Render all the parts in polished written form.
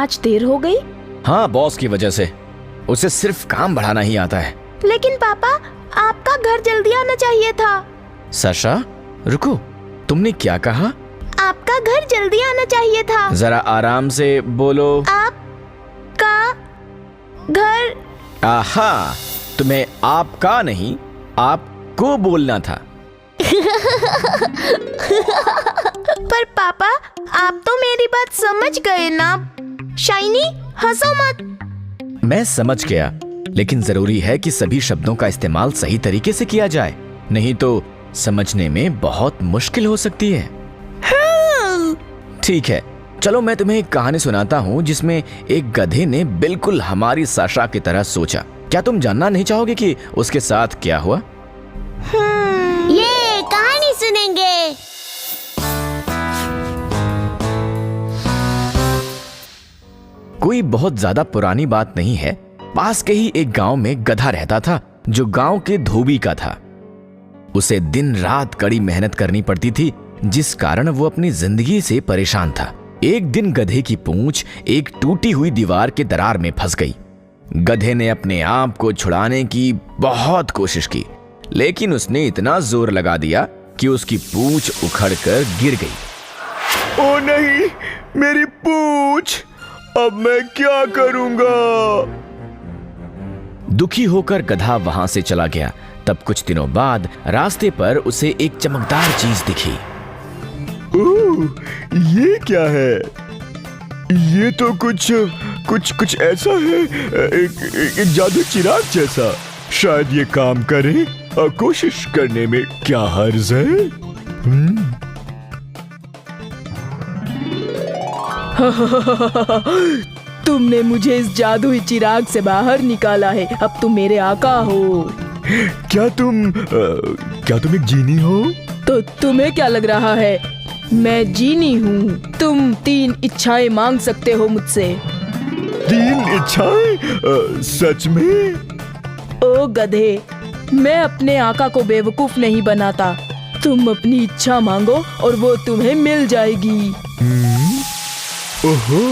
आज देर हो गई? हाँ, बॉस की वजह से। उसे सिर्फ काम बढ़ाना ही आता है। लेकिन पापा, आपका घर जल्दी आना चाहिए था। साशा, रुको, तुमने क्या कहा? आपका घर जल्दी आना चाहिए था। जरा आराम से बोलो। आपका घर। आहा, तुम्हें आपका नहीं, आपको बोलना था। पर पापा, आप तो मेरी बात समझ गए ना। शाइनी, हंसो मत। मैं समझ गया, लेकिन जरूरी है कि सभी शब्दों का इस्तेमाल सही तरीके से किया जाए, नहीं तो समझने में बहुत मुश्किल हो सकती है। ठीक है, चलो मैं तुम्हें एक कहानी सुनाता हूँ जिसमें एक गधे ने बिल्कुल हमारी साशा की तरह सोचा। क्या तुम जानना नहीं चाहोगे कि उसके साथ क्या हुआ? ये कहानी सुनेंगे। कोई बहुत ज्यादा पुरानी बात नहीं है। पास के ही एक गांव में गधा रहता था जो गांव के धोबी का था। उसे दिन रात कड़ी मेहनत करनी पड़ती थी, जिस कारण वो अपनी जिंदगी से परेशान था। एक दिन गधे की पूंछ एक टूटी हुई दीवार के दरार में फंस गई। गधे ने अपने आप को छुड़ाने की बहुत कोशिश की, लेकिन उसने इतना जोर लगा दिया कि उसकी पूंछ उखड़कर गिर गई। ओ नहीं, मेरी पूंछ! अब मैं क्या करूंगा? दुखी होकर गधा वहां से चला गया। तब कुछ दिनों बाद रास्ते पर उसे एक चमकदार चीज दिखी। ओह, ये क्या है? ये तो कुछ ऐसा है, एक जादू चिराग जैसा। शायद ये काम करे और कोशिश करने में क्या हर्ज है? तुमने मुझे इस जादुई चिराग से बाहर निकाला है। अब तुम मेरे आका हो। क्या तुम एक जीनी हो? तो तुम्हें क्या लग रहा है? मैं जीनी हूँ। तुम 3 इच्छाएं मांग सकते हो मुझसे। 3 इच्छाएं? सच में? ओ गधे, मैं अपने आका को बेवकूफ नहीं बनाता। तुम अपनी इच्छा मांगो और वो तुम्हें मिल जाएगी। ओहो,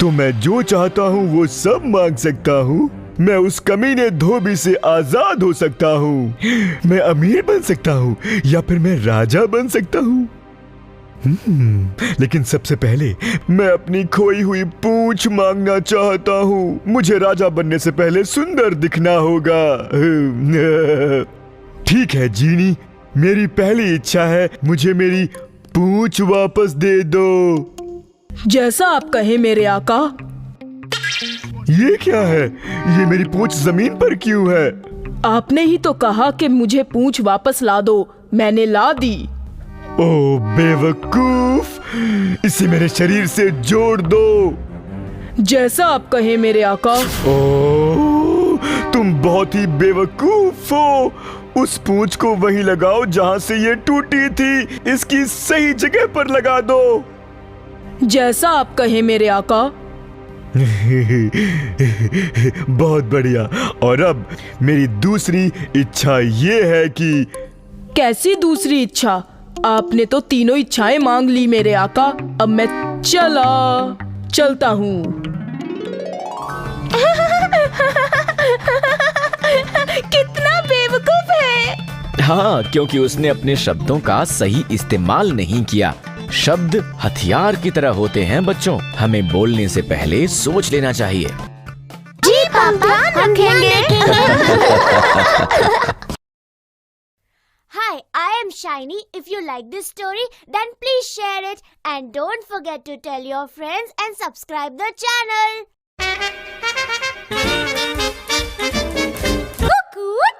तो मैं जो चाहता हूँ वो सब मांग सकता हूँ। मैं उस कमीने धोबी से आजाद हो सकता हूँ। मैं अमीर बन सकता हूँ या फिर मैं राजा बन सकता हूँ। लेकिन सबसे पहले मैं अपनी खोई हुई पूंछ मांगना चाहता हूँ। मुझे राजा बनने से पहले सुंदर दिखना होगा। ठीक है जीनी, मेरी पहली इच्छा है, मुझे मेरी पूंछ वापस दे दो। जैसा आप कहें मेरे आका। ये क्या है? ये मेरी पूंछ जमीन पर क्यों है? आपने ही तो कहा कि मुझे पूंछ वापस ला दो। मैंने ला दी। ओ बेवकूफ, इसे मेरे शरीर से जोड़ दो। जैसा आप कहें मेरे आका। ओ, तुम बहुत ही बेवकूफ हो। उस पूंछ को वहीं लगाओ जहां से ये टूटी थी। इसकी सही जगह पर लगा दो। जैसा आप कहें मेरे आका। बहुत बढ़िया। और अब मेरी दूसरी इच्छा ये है कि। कैसी दूसरी इच्छा? आपने तो तीनों इच्छाएं मांग ली मेरे आका। अब मैं चलता हूँ। कितना बेवकूफ है। हाँ, क्योंकि उसने अपने शब्दों का सही इस्तेमाल नहीं किया। शब्द हथियार की तरह होते हैं बच्चों। हमें बोलने से पहले सोच लेना चाहिए। जी पापा, हम ध्यान रखेंगे। Hi, I am Shiny. If you like this story, then please share it and don't forget to tell your friends and subscribe the channel. Cuckoo!